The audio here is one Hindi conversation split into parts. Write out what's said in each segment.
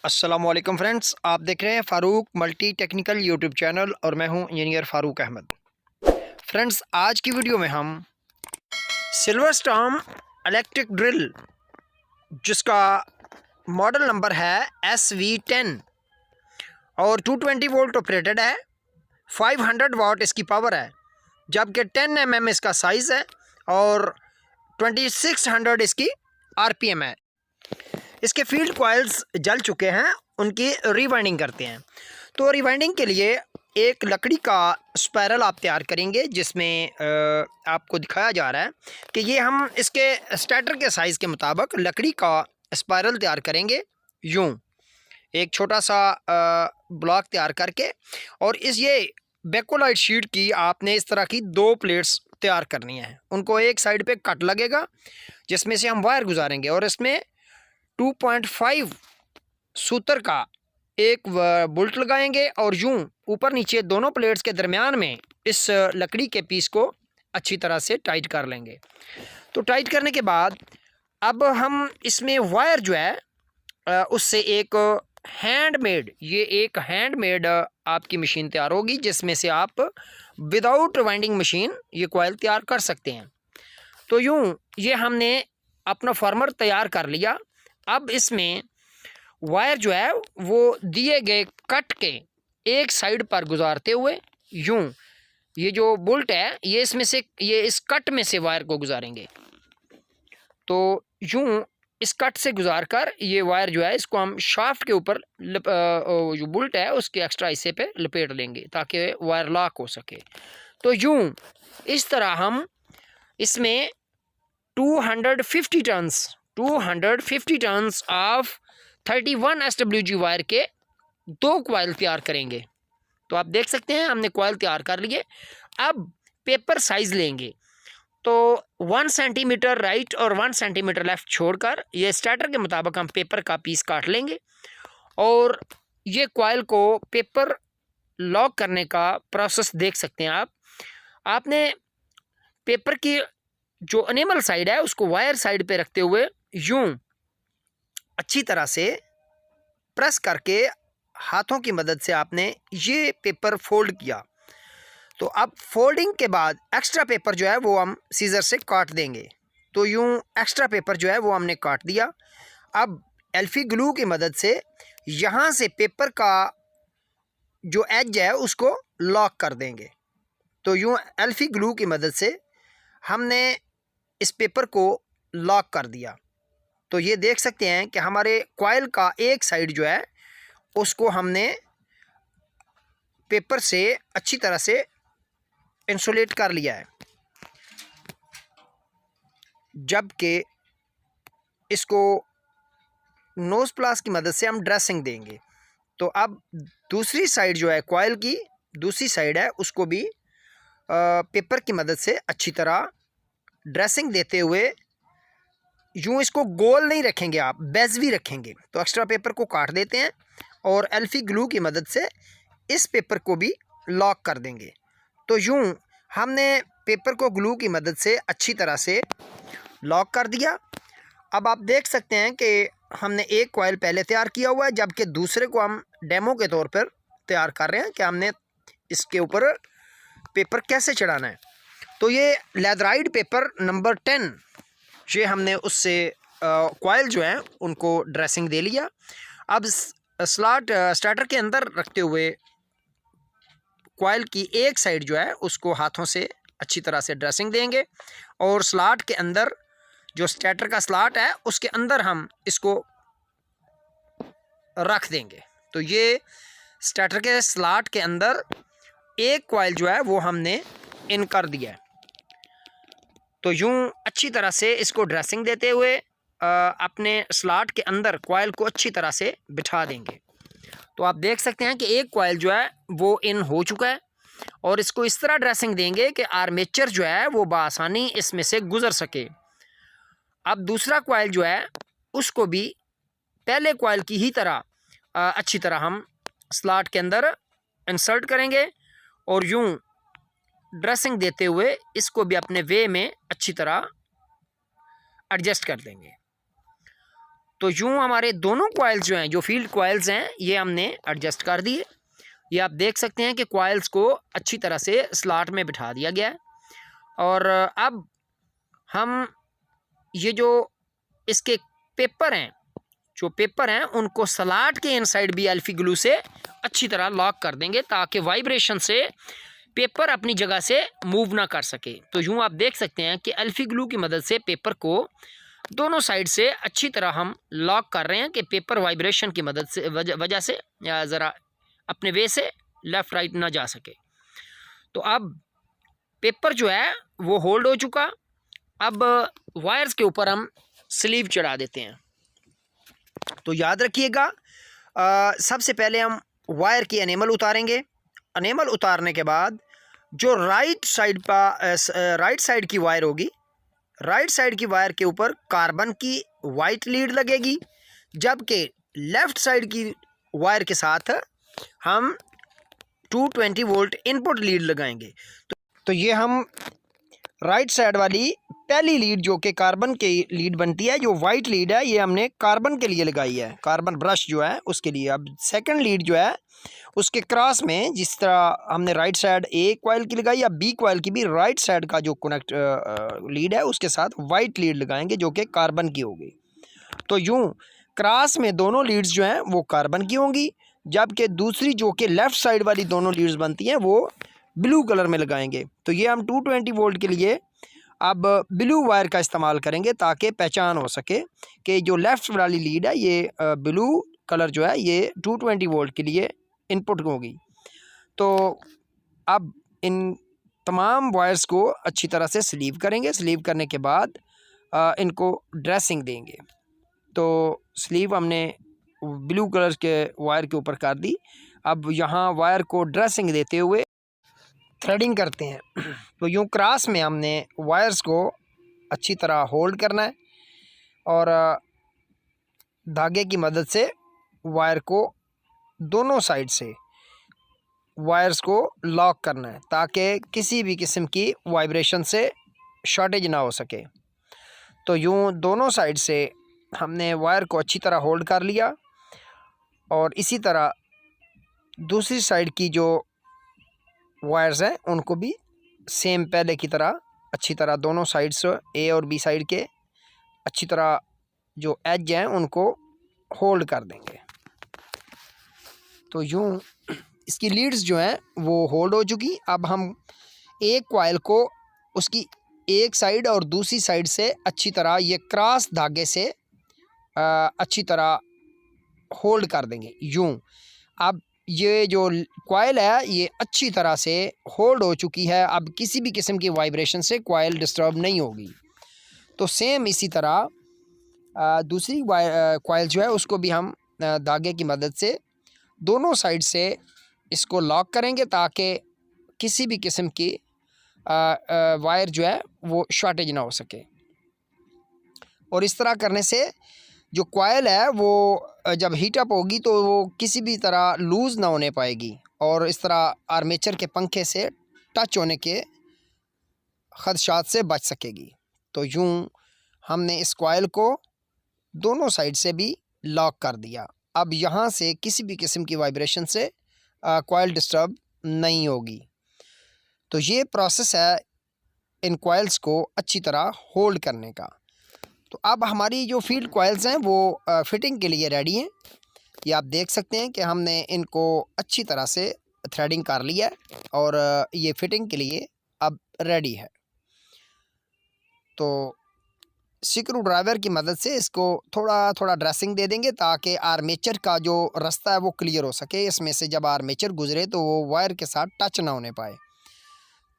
अस्सलामुअलैकुम फ्रेंड्स, आप देख रहे हैं Farooq multi technical YouTube channel और मैं हूं इंजीनियर फ़ारूक अहमद। फ्रेंड्स, आज की वीडियो में हम सिल्वर स्टॉर्म इलेक्ट्रिक ड्रिल, जिसका मॉडल नंबर है SV10 और 220 वोल्ट ऑपरेटेड है। 500 वाट इसकी पावर है, जबकि 10 mm इसका साइज़ है और 2600 इसकी RPM है। इसके फील्ड कॉइल्स जल चुके हैं, उनकी रिवाइंडिंग करते हैं। तो रिवाइंडिंग के लिए एक लकड़ी का स्पायरल आप तैयार करेंगे, जिसमें आपको दिखाया जा रहा है कि ये हम इसके स्टार्टर के साइज़ के मुताबिक लकड़ी का स्पायरल तैयार करेंगे। यूँ एक छोटा सा ब्लॉक तैयार करके, और ये बेकोलाइट शीट की आपने इस तरह की 2 प्लेट्स तैयार करनी है। उनको एक साइड पे कट लगेगा, जिसमें से हम वायर गुजारेंगे और इसमें 2.5 सूतर का एक बोल्ट लगाएंगे और यूं ऊपर नीचे दोनों प्लेट्स के दरमियान में इस लकड़ी के पीस को अच्छी तरह से टाइट कर लेंगे। तो टाइट करने के बाद अब हम इसमें वायर जो है उससे एक हैंडमेड आपकी मशीन तैयार होगी, जिसमें से आप विदाउट वाइंडिंग मशीन ये कॉइल तैयार कर सकते हैं। तो यूं ये हमने अपना फार्मर तैयार कर लिया। अब इसमें वायर जो है वो दिए गए कट के एक साइड पर गुजारते हुए यूं ये जो बोल्ट है ये इस कट में से वायर को गुजारेंगे। तो यूं इस कट से गुजार कर ये वायर जो है इसको हम शाफ्ट के ऊपर जो बोल्ट है उसके एक्स्ट्रा हिस्से पे लपेट लेंगे, ताकि वायर लॉक हो सके। तो यूं इस तरह हम इसमें 250 टन्स ऑफ 31 SWG वायर के 2 कॉइल तैयार करेंगे। तो आप देख सकते हैं हमने कॉइल तैयार कर लिए। अब पेपर साइज लेंगे, तो 1 सेंटीमीटर राइट और 1 सेंटीमीटर लेफ्ट छोड़कर ये स्टार्टर के मुताबिक हम पेपर का पीस काट लेंगे और ये कॉइल को पेपर लॉक करने का प्रोसेस देख सकते हैं आप। आपने पेपर की जो एनेमल साइड है उसको वायर साइड पे रखते हुए यूं अच्छी तरह से प्रेस करके हाथों की मदद से आपने ये पेपर फोल्ड किया। तो अब फोल्डिंग के बाद एक्स्ट्रा पेपर जो है वो हम सीजर से काट देंगे। तो यूं एक्स्ट्रा पेपर जो है वो हमने काट दिया। अब एल्फी ग्लू की मदद से यहाँ से पेपर का जो एज है उसको लॉक कर देंगे। तो यूं एल्फी ग्लू की मदद से हमने इस पेपर को लॉक कर दिया। तो ये देख सकते हैं कि हमारे कॉइल का एक साइड जो है उसको हमने पेपर से अच्छी तरह से इंसुलेट कर लिया है, जबकि इसको नोज प्लास की मदद से हम ड्रेसिंग देंगे। तो अब दूसरी साइड जो है कॉइल की दूसरी साइड है उसको भी पेपर की मदद से अच्छी तरह ड्रेसिंग देते हुए यूं इसको गोल नहीं रखेंगे, आप बेज़वी रखेंगे। तो एक्स्ट्रा पेपर को काट देते हैं और एल्फी ग्लू की मदद से इस पेपर को भी लॉक कर देंगे। तो यूं हमने पेपर को ग्लू की मदद से अच्छी तरह से लॉक कर दिया। अब आप देख सकते हैं कि हमने एक कॉइल पहले तैयार किया हुआ है, जबकि दूसरे को हम डेमो के तौर पर तैयार कर रहे हैं कि हमने इसके ऊपर पेपर कैसे चढ़ाना है। तो ये लेदराइड पेपर नंबर 10 ये हमने उससे कॉइल जो है उनको ड्रेसिंग दे लिया। अब स्लॉट स्टार्टर के अंदर रखते हुए कॉइल की एक साइड जो है उसको हाथों से अच्छी तरह से ड्रेसिंग देंगे और स्लॉट के अंदर जो स्टार्टर का स्लॉट है उसके अंदर हम इसको रख देंगे। तो ये स्टार्टर के स्लॉट के अंदर एक कॉइल जो है वो हमने इन कर दिया है। तो यूं अच्छी तरह से इसको ड्रेसिंग देते हुए अपने स्लॉट के अंदर कॉइल को अच्छी तरह से बिठा देंगे। तो आप देख सकते हैं कि एक कॉइल जो है वो इन हो चुका है और इसको इस तरह ड्रेसिंग देंगे कि आर्मेचर जो है वो बआसानी इसमें से गुजर सके। अब दूसरा कॉइल जो है उसको भी पहले कॉइल की ही तरह अच्छी तरह हम स्लॉट के अंदर इंसर्ट करेंगे और यूं ड्रेसिंग देते हुए इसको भी अपने वे में अच्छी तरह एडजस्ट कर देंगे। तो यूँ हमारे दोनों कॉइल्स जो हैं, जो फील्ड कॉइल्स हैं, ये हमने एडजस्ट कर दिए। ये आप देख सकते हैं कि कॉइल्स को अच्छी तरह से स्लॉट में बिठा दिया गया है। और अब हम ये जो इसके पेपर हैं, जो पेपर हैं उनको स्लॉट के इनसाइड भी एल्फी ग्लू से अच्छी तरह लॉक कर देंगे, ताकि वाइब्रेशन से पेपर अपनी जगह से मूव ना कर सके। तो यूँ आप देख सकते हैं कि एल्फी ग्लू की मदद से पेपर को दोनों साइड से अच्छी तरह हम लॉक कर रहे हैं कि पेपर वाइब्रेशन की मदद से वजह से या ज़रा अपने वे से लेफ़्ट राइट ना जा सके। तो अब पेपर जो है वो होल्ड हो चुका। अब वायर्स के ऊपर हम स्लीव चढ़ा देते हैं। तो याद रखिएगा, सबसे पहले हम वायर की एनेमल उतारेंगे। एनेमल उतारने के बाद जो राइट साइड की वायर होगी, राइट साइड की वायर के ऊपर कार्बन की वाइट लीड लगेगी, जबकि लेफ़्ट साइड की वायर के साथ हम 220 वोल्ट इनपुट लीड लगाएंगे। तो ये हम राइट साइड वाली पहली लीड जो कि कार्बन की लीड बनती है, जो वाइट लीड है, ये हमने कार्बन के लिए लगाई है, कार्बन ब्रश जो है उसके लिए। अब सेकंड लीड जो है उसके क्रॉस में जिस तरह हमने राइट साइड ए कॉइल की लगाई, या बी कॉइल की भी राइट साइड का जो कनेक्ट लीड है उसके साथ वाइट लीड लगाएंगे जो कि कार्बन की होगी। तो यूँ क्रॉस में दोनों लीड्स जो हैं वो कार्बन की होंगी, जबकि दूसरी जो कि लेफ़्ट साइड वाली दोनों लीड्स बनती हैं वो ब्लू कलर में लगाएंगे। तो ये हम 220 वोल्ट के लिए अब ब्लू वायर का इस्तेमाल करेंगे, ताकि पहचान हो सके कि जो लेफ़्ट वाली लीड है ये ब्लू कलर जो है ये 220 वोल्ट के लिए इनपुट होगी। तो अब इन तमाम वायर्स को अच्छी तरह से स्लीव करेंगे। स्लीव करने के बाद इनको ड्रेसिंग देंगे। तो स्लीव हमने ब्लू कलर के वायर के ऊपर कर दी। अब यहाँ वायर को ड्रेसिंग देते हुए थ्रेडिंग करते हैं। तो यूँ क्रॉस में हमने वायर्स को अच्छी तरह होल्ड करना है और धागे की मदद से वायर को दोनों साइड से वायर्स को लॉक करना है, ताकि किसी भी किस्म की वाइब्रेशन से शॉर्टेज ना हो सके। तो यूँ दोनों साइड से हमने वायर को अच्छी तरह होल्ड कर लिया, और इसी तरह दूसरी साइड की जो वायर्स हैं उनको भी सेम पहले की तरह अच्छी तरह दोनों साइड्स ए और बी साइड के अच्छी तरह जो एज हैं उनको होल्ड कर देंगे। तो यूँ इसकी लीड्स जो हैं वो होल्ड हो चुकी। अब हम एक कॉइल को उसकी एक साइड और दूसरी साइड से अच्छी तरह ये क्रॉस धागे से अच्छी तरह होल्ड कर देंगे यूँ। अब ये जो कॉइल है ये अच्छी तरह से होल्ड हो चुकी है। अब किसी भी किस्म की वाइब्रेशन से कॉइल डिस्टर्ब नहीं होगी। तो सेम इसी तरह दूसरी कॉइल जो है उसको भी हम धागे की मदद से दोनों साइड से इसको लॉक करेंगे, ताकि किसी भी किस्म की वायर जो है वो शॉर्टेज ना हो सके। और इस तरह करने से जो कॉइल है वो जब हीटअप होगी तो वो किसी भी तरह लूज़ ना होने पाएगी, और इस तरह आर्मेचर के पंखे से टच होने के ख़दशात से बच सकेगी। तो यूँ हमने इस कॉइल को दोनों साइड से भी लॉक कर दिया। अब यहाँ से किसी भी किस्म की वाइब्रेशन से कॉइल डिस्टर्ब नहीं होगी। तो ये प्रोसेस है इन कॉइल्स को अच्छी तरह होल्ड करने का। तो अब हमारी जो फील्ड कॉइल्स हैं वो फिटिंग के लिए रेडी हैं। ये आप देख सकते हैं कि हमने इनको अच्छी तरह से थ्रेडिंग कर लिया है और ये फिटिंग के लिए अब रेडी है। तो स्क्रू ड्राइवर की मदद से इसको थोड़ा थोड़ा ड्रेसिंग दे देंगे, ताकि आर्मेचर का जो रास्ता है वो क्लियर हो सके। इसमें से जब आर्मेचर गुजरे तो वो वायर के साथ टच ना होने पाए।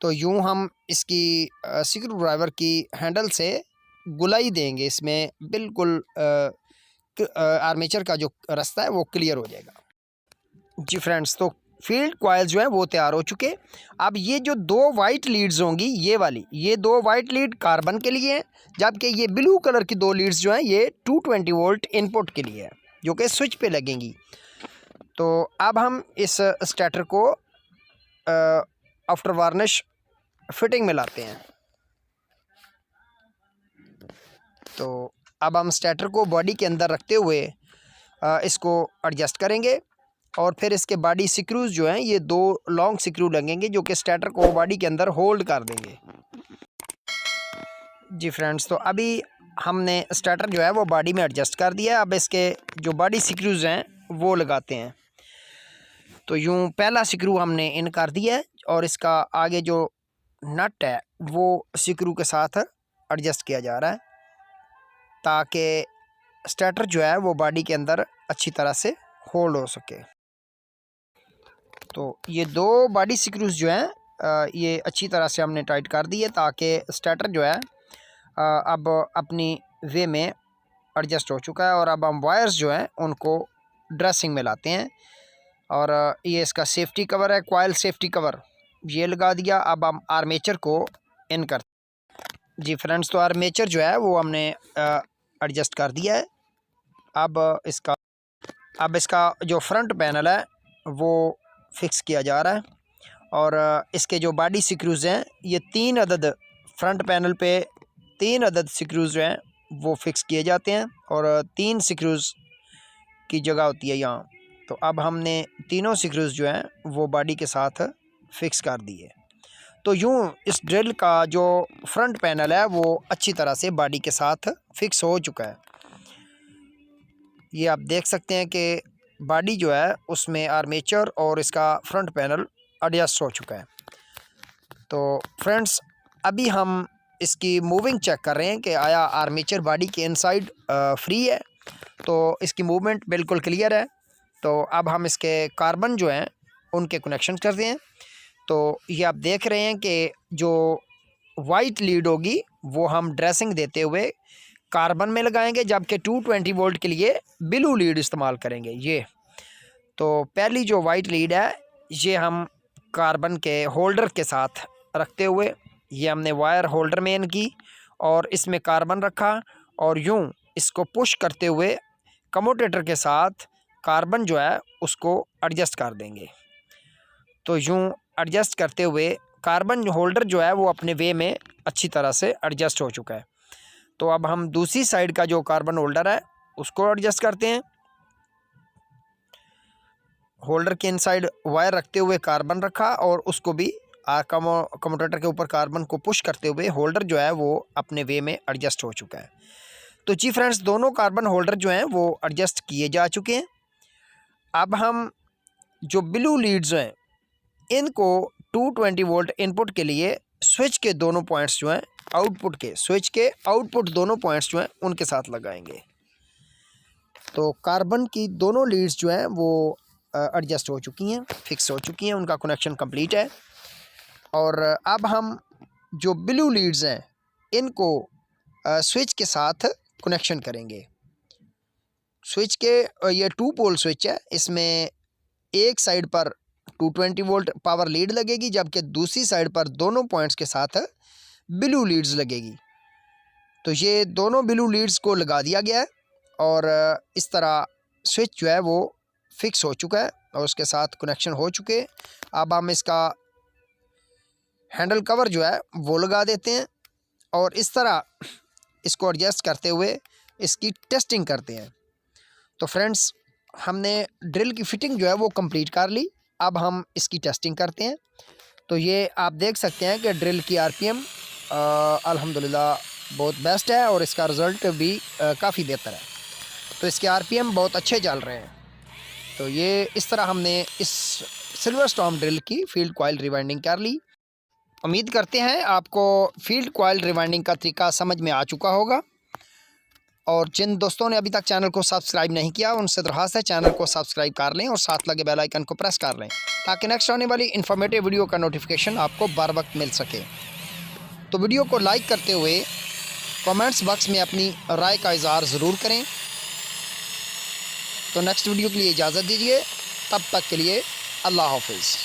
तो यूँ हम इसकी स्क्रू ड्राइवर की हैंडल से गुलाई देंगे, इसमें बिल्कुल आर्मेचर का जो रास्ता है वो क्लियर हो जाएगा। जी फ्रेंड्स, तो फील्ड कॉइल जो है वो तैयार हो चुके। अब ये जो दो वाइट लीड्स होंगी, ये दो वाइट लीड कार्बन के लिए हैं, जबकि ये ब्लू कलर की दो लीड्स जो हैं ये 220 वोल्ट इनपुट के लिए है, जो कि स्विच पे लगेंगी। तो अब हम इस स्टार्टर को आफ्टर वार्निश फिटिंग में लाते हैं। तो अब हम स्टार्टर को बॉडी के अंदर रखते हुए इसको एडजस्ट करेंगे और फिर इसके बॉडी स्क्रूज जो हैं ये 2 लॉन्ग स्क्रू लगेंगे जो कि स्टार्टर को बॉडी के अंदर होल्ड कर देंगे। जी फ्रेंड्स, तो अभी हमने स्टार्टर जो है वो बॉडी में एडजस्ट कर दिया। अब इसके जो बॉडी स्क्रूज हैं वो लगाते हैं। तो यूँ पहला स्क्रू हमने इन कर दिया है और इसका आगे जो नट है वो स्क्रू के साथ एडजस्ट किया जा रहा है ताकि स्टार्टर जो है वो बॉडी के अंदर अच्छी तरह से होल्ड हो सके। तो ये 2 बॉडी स्क्रूज जो हैं ये अच्छी तरह से हमने टाइट कर दिए ताकि स्टार्टर जो है अब अपनी वे में एडजस्ट हो चुका है। और अब हम वायर्स जो हैं उनको ड्रेसिंग में लाते हैं और ये इसका सेफ्टी कवर है, कॉइल सेफ्टी कवर ये लगा दिया। अब हम आर्मेचर को इन करते। जी फ्रेंड्स, तो आर्मेचर जो है वो हमने एडजस्ट कर दिया है। अब इसका जो फ्रंट पैनल है वो फिक्स किया जा रहा है और इसके जो बॉडी स्क्रूज हैं ये 3 अदद फ्रंट पैनल पे 3 अदद स्क्रूज जो हैं वो फिक्स किए जाते हैं और 3 स्क्रूज की जगह होती है यहाँ। तो अब हमने तीनों स्क्रूज जो हैं वो बॉडी के साथ फिक्स कर दिए। तो यूँ इस ड्रिल का जो फ्रंट पैनल है वो अच्छी तरह से बॉडी के साथ फिक्स हो चुका है। ये आप देख सकते हैं कि बॉडी जो है उसमें आर्मेचर और इसका फ्रंट पैनल एडजस्ट हो चुका है। तो फ्रेंड्स, अभी हम इसकी मूविंग चेक कर रहे हैं कि आया आर्मेचर बॉडी के इनसाइड फ्री है। तो इसकी मूवमेंट बिल्कुल क्लियर है। तो अब हम इसके कार्बन जो हैं उनके कनेक्शन करते हैं। तो ये आप देख रहे हैं कि जो वाइट लीड होगी वो हम ड्रेसिंग देते हुए कार्बन में लगाएंगे, जबकि 220 वोल्ट के लिए ब्लू लीड इस्तेमाल करेंगे। ये तो पहली जो वाइट लीड है ये हम कार्बन के होल्डर के साथ रखते हुए ये हमने वायर होल्डर में इन की और इसमें कार्बन रखा और यूँ इसको पुश करते हुए कम्यूटेटर के साथ कार्बन जो है उसको एडजस्ट कर देंगे। तो यूँ एडजस्ट करते हुए कार्बन होल्डर जो है वो अपने वे में अच्छी तरह से एडजस्ट हो चुका है। तो अब हम दूसरी साइड का जो कार्बन होल्डर है उसको एडजस्ट करते हैं। होल्डर के इनसाइड वायर रखते हुए कार्बन रखा और उसको भी कम्यूटेटर के ऊपर कार्बन को पुश करते हुए होल्डर जो है वो अपने वे में एडजस्ट हो चुका है। तो जी फ्रेंड्स, दोनों कार्बन होल्डर जो हैं वो एडजस्ट किए जा चुके हैं। अब हम जो ब्लू लीड्स हैं इनको 220 वोल्ट इनपुट के लिए स्विच के दोनों पॉइंट्स जो हैं स्विच के आउटपुट दोनों पॉइंट्स जो हैं उनके साथ लगाएंगे। तो कार्बन की दोनों लीड्स जो हैं वो एडजस्ट हो चुकी हैं, फिक्स हो चुकी हैं, उनका कनेक्शन कंप्लीट है। और अब हम जो ब्लू लीड्स हैं इनको स्विच के साथ कनेक्शन करेंगे। स्विच के ये 2 पोल स्विच है, इसमें एक साइड पर 220 वोल्ट पावर लीड लगेगी जबकि दूसरी साइड पर दोनों पॉइंट्स के साथ ब्लू लीड्स लगेगी। तो ये दोनों ब्लू लीड्स को लगा दिया गया है और इस तरह स्विच जो है वो फिक्स हो चुका है और उसके साथ कनेक्शन हो चुके। अब हम इसका हैंडल कवर जो है वो लगा देते हैं और इस तरह इसको एडजस्ट करते हुए इसकी टेस्टिंग करते हैं। तो फ्रेंड्स, हमने ड्रिल की फिटिंग जो है वो कंप्लीट कर ली। अब हम इसकी टेस्टिंग करते हैं। तो ये आप देख सकते हैं कि ड्रिल की आरपीएम अल्हम्दुलिल्लाह बहुत बेस्ट है और इसका रिज़ल्ट भी काफ़ी बेहतर है। तो इसके आरपीएम बहुत अच्छे चल रहे हैं। तो ये इस तरह हमने इस सिल्वर स्टॉर्म ड्रिल की फील्ड कॉइल रिवाइंडिंग कर ली। उम्मीद करते हैं आपको फील्ड कॉइल रिवाइंडिंग का तरीका समझ में आ चुका होगा। और जिन दोस्तों ने अभी तक चैनल को सब्सक्राइब नहीं किया उनसे दरख्वास्त है चैनल को सब्सक्राइब कर लें और साथ लगे बेल आइकन को प्रेस कर लें ताकि नेक्स्ट आने वाली इन्फॉर्मेटिव वीडियो का नोटिफिकेशन आपको बर वक्त मिल सके। तो वीडियो को लाइक करते हुए कमेंट्स बॉक्स में अपनी राय का इजहार ज़रूर करें। तो नेक्स्ट वीडियो के लिए इजाज़त दीजिए, तब तक के लिए अल्लाह हाफिज़।